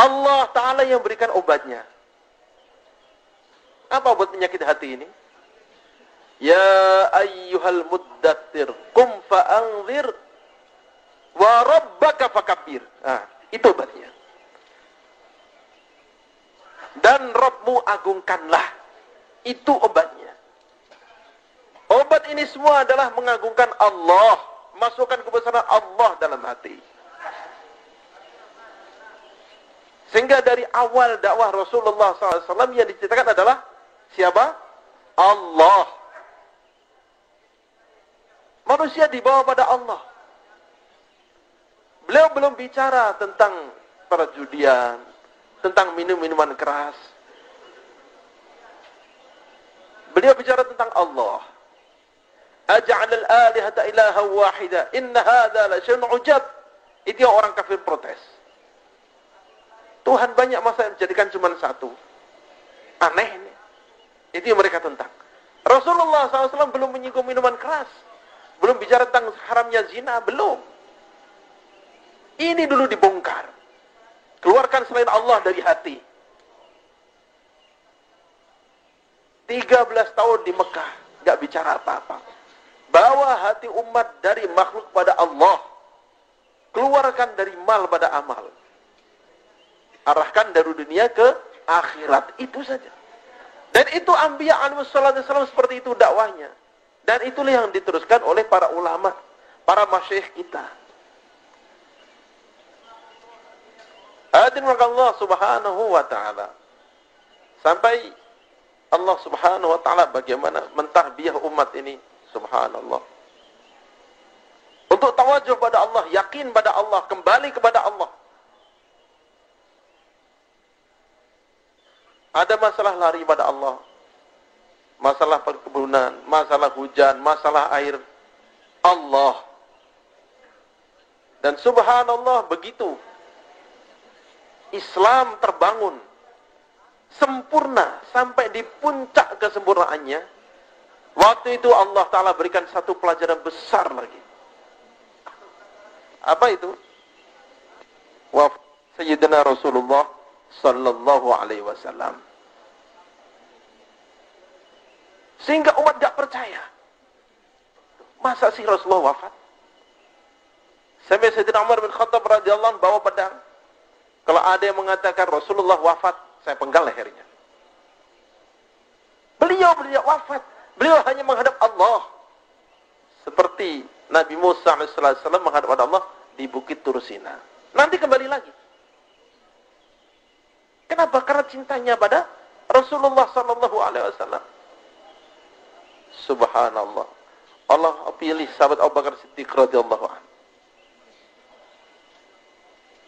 Allah Ta'ala yang berikan obatnya. Apa obat penyakit hati ini? Ya ayyuhal muddatsir qum fa'anzir wa rabbaka fakabbir. Nah, itu obatnya. Dan Rabbmu agungkanlah. Itu obatnya. Obat ini semua adalah mengagungkan Allah, masukkan kebesaran Allah dalam hati. Sehingga dari awal dakwah Rasulullah SAW yang diceritakan adalah siapa? Allah. Manusia dibawa pada Allah. Beliau belum bicara tentang perjudian, tentang minum-minuman keras. Beliau bicara tentang Allah. Aj'al al-alihata ilaha wahida inna hadza la syai'un ujab. Itu yang orang kafir protes. Tuhan banyak, masa menjadikan cuma satu. Aneh ini. Itu yang mereka tentang. Rasulullah SAW belum menyinggung minuman keras. Belum bicara tentang haramnya zina. Belum. Ini dulu dibongkar. Keluarkan selain Allah dari hati. 13 tahun di Mekah. Gak bicara apa-apa. Bawa hati umat dari makhluk pada Allah. Keluarkan dari mal pada amal. Arahkan dari dunia ke akhirat. Itu saja. Dan itu Anbiya alaihissalam seperti itu dakwahnya. Dan itulah yang diteruskan oleh para ulama, para masyayikh kita. Hadirin Allah subhanahu wa ta'ala. Sampai Allah subhanahu wa ta'ala bagaimana mentarbiyah umat ini. Subhanallah. Untuk tawajuh pada Allah, yakin pada Allah, kembali kepada Allah. Ada masalah lari pada Allah. Masalah perkebunan, masalah hujan, masalah air. Allah. Dan subhanallah begitu. Islam terbangun. Sempurna. Sampai di puncak kesempurnaannya. Waktu itu Allah Ta'ala berikan satu pelajaran besar lagi. Apa itu? Wafat Sayyidina Rasulullah Sallallahu Alaihi Wasallam. Sehingga umat gak percaya. Masa sih Rasulullah wafat? Sampai Sayyidina Umar bin Khattab radhiyallahu anhu bawa pedang. Kalau ada yang mengatakan Rasulullah wafat, saya penggal lehernya. Beliau wafat. Beliau hanya menghadap Allah. Seperti Nabi Musa AS menghadap Allah di Bukit Tursina. Nanti kembali lagi. Kenapa? Karena cintanya pada Rasulullah SAW. Subhanallah. Allah pilih sahabat Abu Bakar Siddiq radhiyallahu anhu.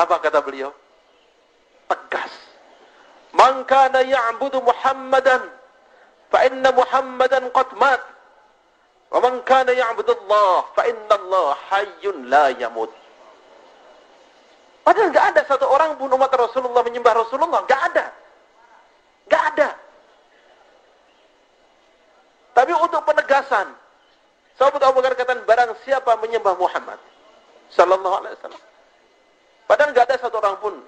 Apa kata beliau? Tegas. Man kana ya'budu Muhammadan فَإِنَّ مُحَمَّدًا قَدْ مَاتَ وَمَنْ كَانَ يَعْبُدُ اللَّهَ فَإِنَّ اللَّهَ حَيٌّ لَا يَمُوتُ. Padahal gak ada satu orang pun umat Rasulullah menyembah Rasulullah. Gak ada. Tapi untuk penegasan, sahabat Abu Bakar katakan, barang siapa menyembah Muhammad Sallallahu Alaihi Wasallam. Padahal gak ada satu orang pun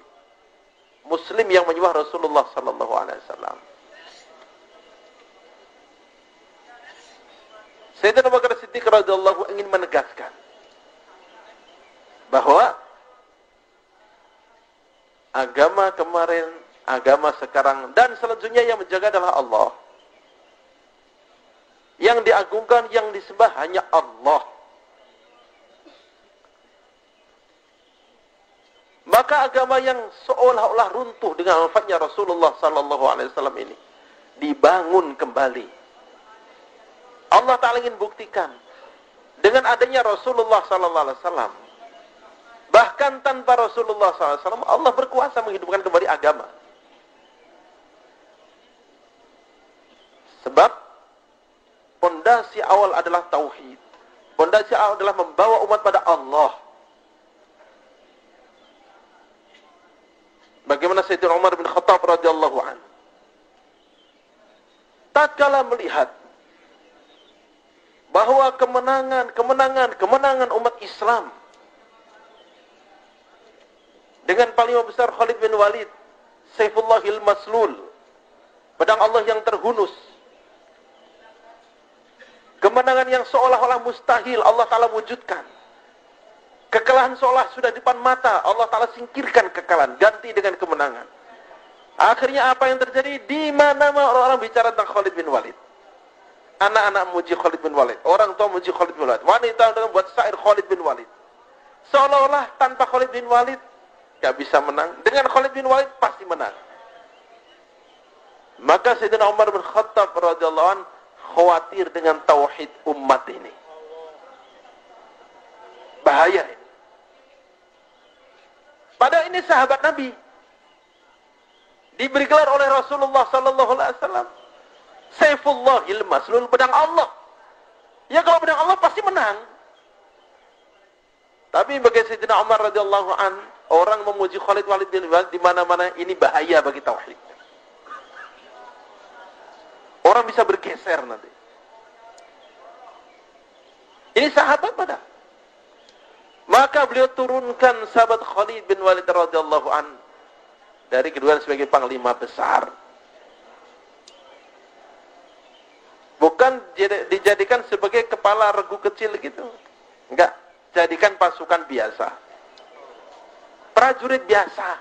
Muslim yang menyembah Rasulullah Sallallahu Alaihi Wasallam. Sayyidina Abu Bakar Siddiq radhiyallahu ingin menegaskan bahwa agama kemarin, agama sekarang, dan selanjutnya yang menjaga adalah Allah. Yang diagungkan, yang disembah hanya Allah. Maka agama yang seolah-olah runtuh dengan wafatnya Rasulullah sallallahu alaihi wasallam ini dibangun kembali. Allah Ta'ala ingin buktikan dengan adanya Rasulullah sallallahu alaihi wasallam. Bahkan tanpa Rasulullah sallallahu alaihi wasallam, Allah berkuasa menghidupkan kembali agama. Sebab pondasi awal adalah tauhid. Pondasi awal adalah membawa umat pada Allah. Bagaimana Sayyidina Umar bin Khattab radhiyallahu anhu tatkala melihat bahwa kemenangan umat Islam dengan panglima besar Khalid bin Walid, Saifullahil Maslul, pedang Allah yang terhunus. Kemenangan yang seolah-olah mustahil Allah Ta'ala wujudkan. Kekalahan seolah sudah di depan mata, Allah Ta'ala singkirkan kekalahan, ganti dengan kemenangan. Akhirnya apa yang terjadi? Di mana-mana orang-orang bicara tentang Khalid bin Walid. Anak-anak muji Khalid bin Walid, orang tua muji Khalid bin Walid, wanita dengan buat syair Khalid bin Walid. Seolah-olah tanpa Khalid bin Walid gak bisa menang, dengan Khalid bin Walid pasti menang. Maka Sayyidina Umar bin Khattab radhiyallahu anhu khawatir dengan tauhid umat ini. Bahaya ini. Padahal ini sahabat Nabi, diberi gelar oleh Rasulullah sallallahu alaihi wasallam Saifullahil Maslul, pedang Allah. Ya kalau pedang Allah pasti menang. Tapi bagi Sayyidina Umar radhiyallahu an, orang memuji Khalid bin Walid di mana-mana, ini bahaya bagi tauhid. Orang bisa bergeser nanti. Ini sahabat pada. Maka beliau turunkan sahabat Khalid bin Walid radhiyallahu an dari kedua sebagai panglima besar. Bukan dijadikan sebagai kepala regu kecil gitu. Enggak, jadikan pasukan biasa. Prajurit biasa.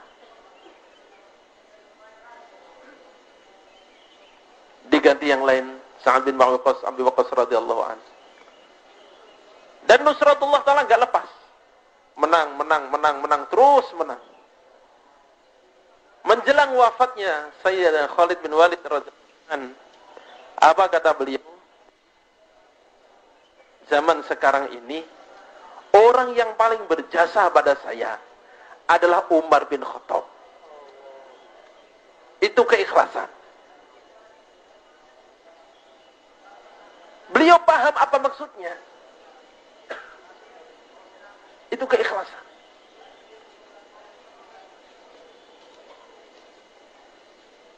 Diganti yang lain, Sa'ad bin Abi Waqqas radhiyallahu anhu. Dan nusratullah Ta'ala enggak lepas. Menang, terus menang. Menjelang wafatnya Sayyidina Khalid bin Walid radhiyallahu anhu, apa kata beliau? Zaman sekarang ini, orang yang paling berjasa pada saya adalah Umar bin Khattab. Itu keikhlasan. Beliau paham apa maksudnya. Itu keikhlasan.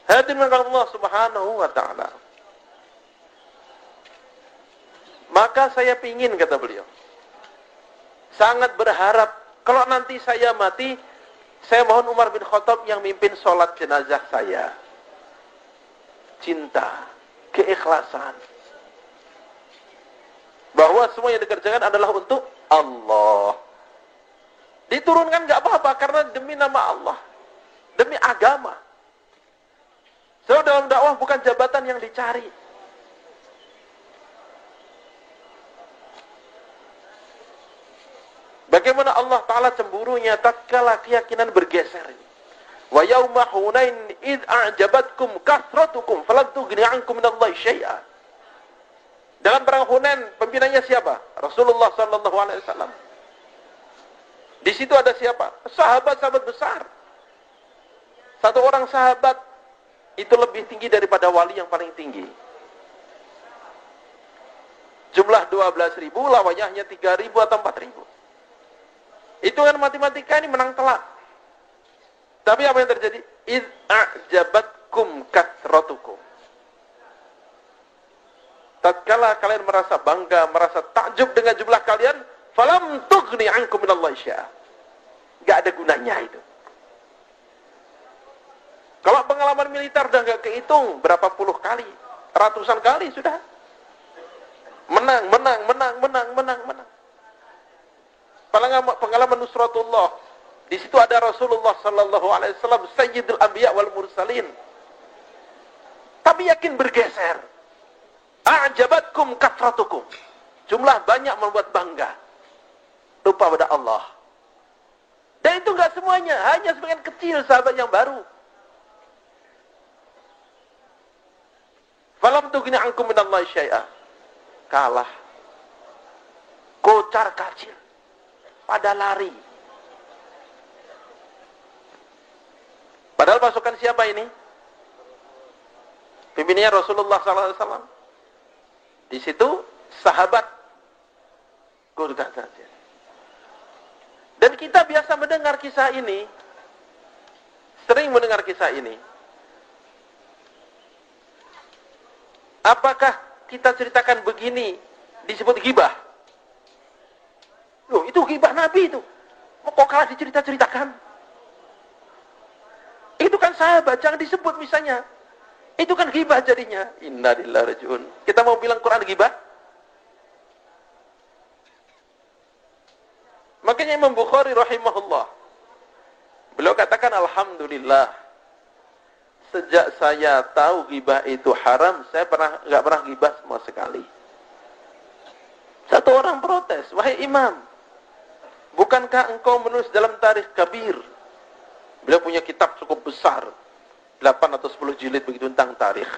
Hadirin Allah Subhanahu wa ta'ala. Maka saya pingin, kata beliau, sangat berharap kalau nanti saya mati, saya mohon Umar bin Khattab yang mimpin sholat jenazah saya. Cinta, keikhlasan, bahwa semua yang dikerjakan adalah untuk Allah. Diturunkan gak apa-apa karena demi nama Allah, demi agama. So dalam dakwah bukan jabatan yang dicari. Bagaimana Allah Ta'ala cemburunya tatkala keyakinan bergeser. Wa yauma Hunain id a'jabatkum kathratukum falam tughni 'ankum minallahi syai'a. Dalam perang Hunain, pimpinannya siapa? Rasulullah sallallahu alaihi wasallam. Di situ ada siapa? Sahabat-sahabat besar. Satu orang sahabat itu lebih tinggi daripada wali yang paling tinggi. Jumlah 12.000, lawayahnya 3.000 atau 4.000. Hitungan matematika ini menang telak. Tapi apa yang terjadi? Iz a'jabatkum kathratukum. Tatkala kalian merasa bangga, merasa takjub dengan jumlah kalian, falam tughni 'ankum minallahi syai'a. Enggak ada gunanya itu. Kalau pengalaman militer udah enggak kehitung berapa puluh kali, ratusan kali sudah. Menang. Pengalaman nusratullah. Di situ ada Rasulullah sallallahu alaihi wasallam sayyidul anbiya wal mursalin. Tapi yakin bergeser. A'jabatkum kathratukum. Jumlah banyak membuat bangga. Lupa pada Allah. Dan itu enggak semuanya, hanya sebagian kecil sahabat yang baru. Falam tughni 'ankum minallahi syai'a. Kalah. Kocar kacir. Pada lari. Padahal pasukan siapa ini? Pimpinannya Rasulullah SAW. Di situ sahabat kocar kacir. Dan kita biasa mendengar kisah ini, sering mendengar kisah ini. Apakah kita ceritakan begini disebut ghibah? Loh, itu ghibah Nabi itu. Kok kalah dicerita-ceritakan? sahabat, jangan disebut misalnya. Itu kan ghibah jadinya. Inna lillahi rajiun. Kita mau bilang Quran ghibah? Makanya Imam Bukhari rahimahullah, beliau katakan, alhamdulillah, sejak saya tahu ghibah itu haram, saya nggak pernah ghibah sama sekali. Satu orang protes, wahai imam, bukankah engkau menulis dalam tarikh kabir? Beliau punya kitab cukup besar, 8 atau 10 jilid begitu tentang tarikh.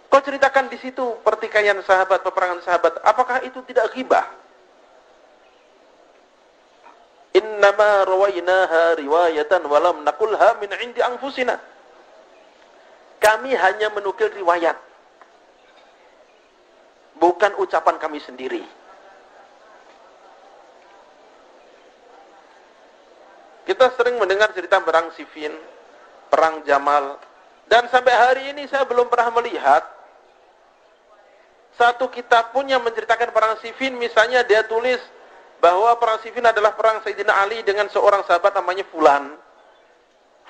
Kau ceritakan di situ pertikaian sahabat, peperangan sahabat. Apakah itu tidak ghibah? Innama rawainaha riwayatan walam naqulha min 'indi anfusina. Kami hanya menukil riwayat, bukan ucapan kami sendiri. Kita sering mendengar cerita perang Siffin, perang Jamal, dan sampai hari ini saya belum pernah melihat satu kitab pun yang menceritakan perang Siffin. Misalnya dia tulis bahwa perang Siffin adalah perang Sayyidina Ali dengan seorang sahabat namanya Fulan.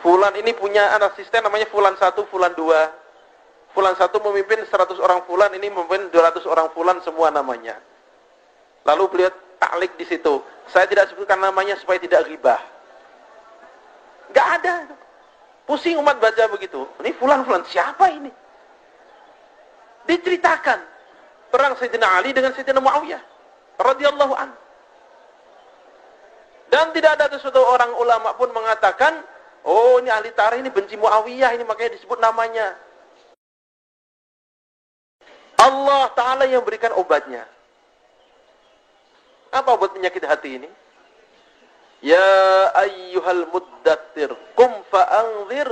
Fulan ini punya asisten namanya Fulan 1, Fulan 2. Fulan 1 memimpin 100 orang Fulan, ini memimpin 200 orang Fulan, semua namanya. Lalu beliau taklik di situ. Saya tidak sebutkan namanya supaya tidak ghibah. Enggak ada. Pusing umat baca begitu. Ini Fulan-Fulan, siapa ini? Diceritakan perang Sayyidina Ali dengan Sayyidina Muawiyah radhiyallahu anhu. Dan tidak ada suatu orang ulama pun mengatakan, oh ini ahli tarikh ini benci Muawiyah, ini makanya disebut namanya. Allah Ta'ala yang berikan obatnya. Apa obat penyakit hati ini? Ya ayyuhal muddatsir qum fa'anzir